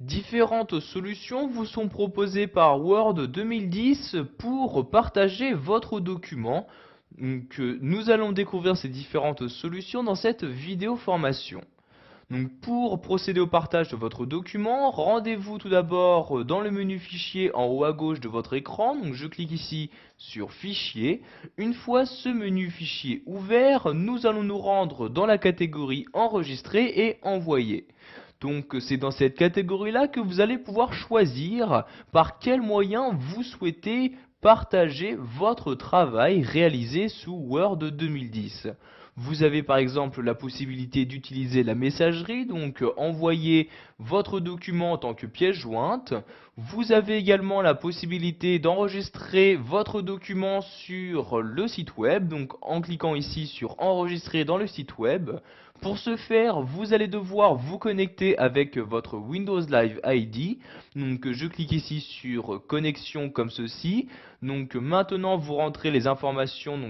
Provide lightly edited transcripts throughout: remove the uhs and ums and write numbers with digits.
Différentes solutions vous sont proposées par Word 2010 pour partager votre document. Nous allons découvrir ces différentes solutions dans cette vidéo formation. Donc, pour procéder au partage de votre document, rendez-vous tout d'abord dans le menu Fichier en haut à gauche de votre écran. Donc, je clique ici sur Fichier. Une fois ce menu Fichier ouvert, nous allons nous rendre dans la catégorie Enregistrer et Envoyer. Donc c'est dans cette catégorie-là que vous allez pouvoir choisir par quel moyen vous souhaitez partager votre travail réalisé sous Word 2010. Vous avez par exemple la possibilité d'utiliser la messagerie, donc envoyer votre document en tant que pièce jointe. Vous avez également la possibilité d'enregistrer votre document sur le site web, donc en cliquant ici sur enregistrer dans le site web. Pour ce faire, vous allez devoir vous connecter avec votre Windows Live ID. Donc je clique ici sur connexion comme ceci. Donc maintenant vous rentrez les informations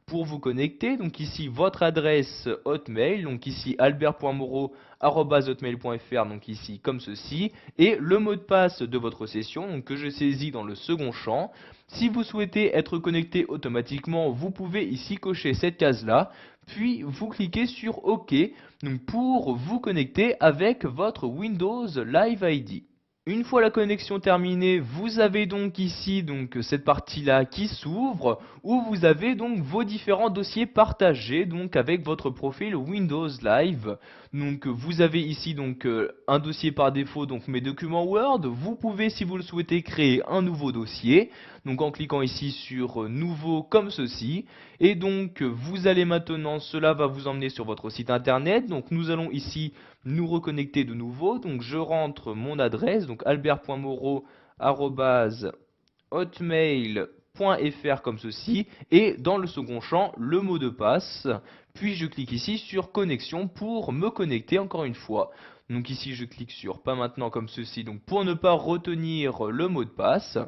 pour vous connecter. Donc ici votre adresse Hotmail, donc ici albert.moreau@hotmail.fr, donc ici comme ceci, et le mot de passe de votre session, donc que je saisis dans le second champ. Si vous souhaitez être connecté automatiquement, vous pouvez ici cocher cette case-là, puis vous cliquez sur OK donc pour vous connecter avec votre Windows Live ID. Une fois la connexion terminée, vous avez donc ici cette partie-là qui s'ouvre où vous avez donc vos différents dossiers partagés donc avec votre profil Windows Live. Donc vous avez ici un dossier par défaut, donc mes documents Word. Vous pouvez, si vous le souhaitez, créer un nouveau dossier. Donc en cliquant ici sur nouveau comme ceci. Et donc vous allez maintenant, cela va vous emmener sur votre site internet. Donc nous allons ici nous reconnecter de nouveau. Donc je rentre mon adresse, donc albert.moreau@hotmail.fr comme ceci, et dans le second champ le mot de passe. Puis je clique ici sur connexion pour me connecter encore une fois. Donc ici je clique sur pas maintenant comme ceci, donc pour ne pas retenir le mot de passe.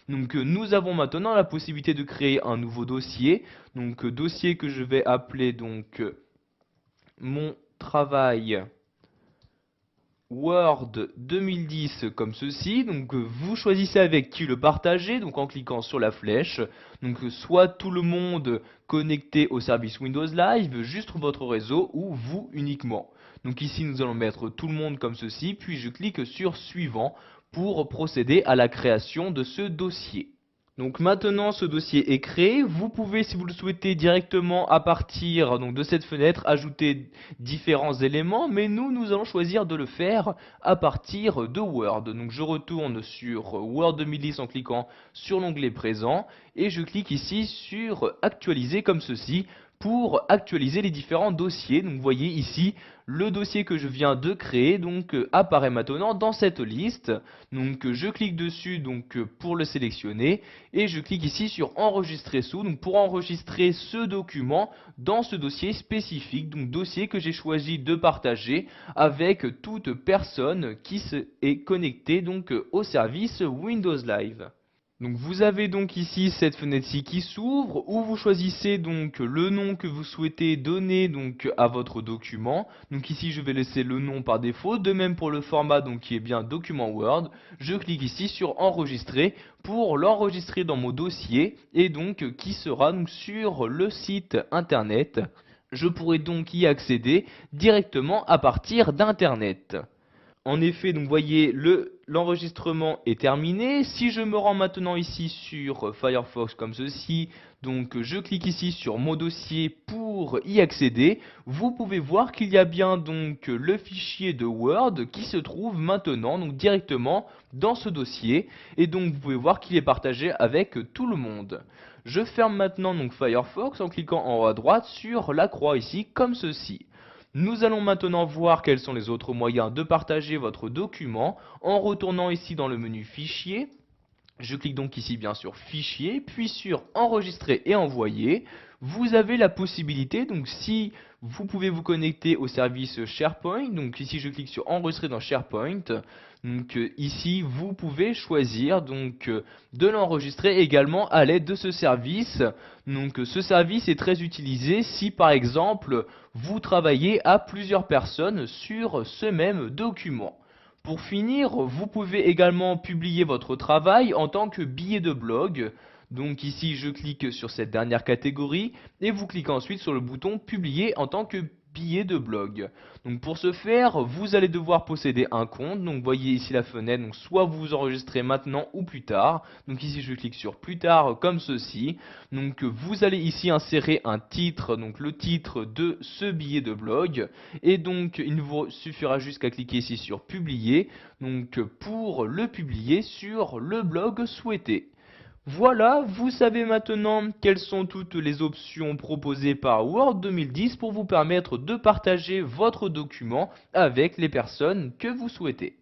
Donc nous avons maintenant la possibilité de créer un nouveau dossier. Donc dossier que je vais appeler mon travail Word 2010 comme ceci. Donc vous choisissez avec qui le partager, donc en cliquant sur la flèche. Donc soit tout le monde connecté au service Windows Live, juste votre réseau, ou vous uniquement. Donc ici nous allons mettre tout le monde comme ceci, puis je clique sur suivant pour procéder à la création de ce dossier. Donc maintenant ce dossier est créé, vous pouvez, si vous le souhaitez, directement à partir de cette fenêtre ajouter différents éléments, mais nous allons choisir de le faire à partir de Word. Donc je retourne sur Word 2010 en cliquant sur l'onglet présent et je clique ici sur actualiser comme ceci pour actualiser les différents dossiers. Donc vous voyez ici le dossier que je viens de créer apparaît maintenant dans cette liste. Donc je clique dessus pour le sélectionner et je clique ici sur enregistrer sous, donc pour enregistrer ce document dans ce dossier spécifique, donc dossier que j'ai choisi de partager avec toute personne qui est connectée au service Windows Live. Donc vous avez donc ici cette fenêtre-ci qui s'ouvre où vous choisissez le nom que vous souhaitez donner à votre document. Donc ici je vais laisser le nom par défaut, de même pour le format qui est bien document Word. Je clique ici sur enregistrer pour l'enregistrer dans mon dossier et qui sera sur le site internet. Je pourrai donc y accéder directement à partir d'internet. En effet, donc vous voyez, l'enregistrement est terminé. Si je me rends maintenant ici sur Firefox comme ceci, donc je clique ici sur mon dossier pour y accéder, vous pouvez voir qu'il y a bien le fichier de Word qui se trouve maintenant directement dans ce dossier, et donc vous pouvez voir qu'il est partagé avec tout le monde. Je ferme maintenant Firefox en cliquant en haut à droite sur la croix ici comme ceci. Nous allons maintenant voir quels sont les autres moyens de partager votre document en retournant ici dans le menu Fichier. Je clique donc ici bien sur Fichier, puis sur Enregistrer et Envoyer. Vous avez la possibilité, si vous pouvez vous connecter au service SharePoint, donc ici je clique sur Enregistrer dans SharePoint. Ici vous pouvez choisir de l'enregistrer également à l'aide de ce service. Ce service est très utilisé si par exemple vous travaillez à plusieurs personnes sur ce même document. Pour finir, vous pouvez également publier votre travail en tant que billet de blog. Donc ici, je clique sur cette dernière catégorie et vous cliquez ensuite sur le bouton publier en tant que billet de blog. Donc pour ce faire, vous allez devoir posséder un compte. Donc voyez ici la fenêtre, donc soit vous vous enregistrez maintenant ou plus tard. Donc ici, je clique sur plus tard comme ceci. Donc vous allez ici insérer un titre, donc le titre de ce billet de blog. Et donc il vous suffira juste qu'à cliquer ici sur publier, donc pour le publier sur le blog souhaité. Voilà, vous savez maintenant quelles sont toutes les options proposées par Word 2010 pour vous permettre de partager votre document avec les personnes que vous souhaitez.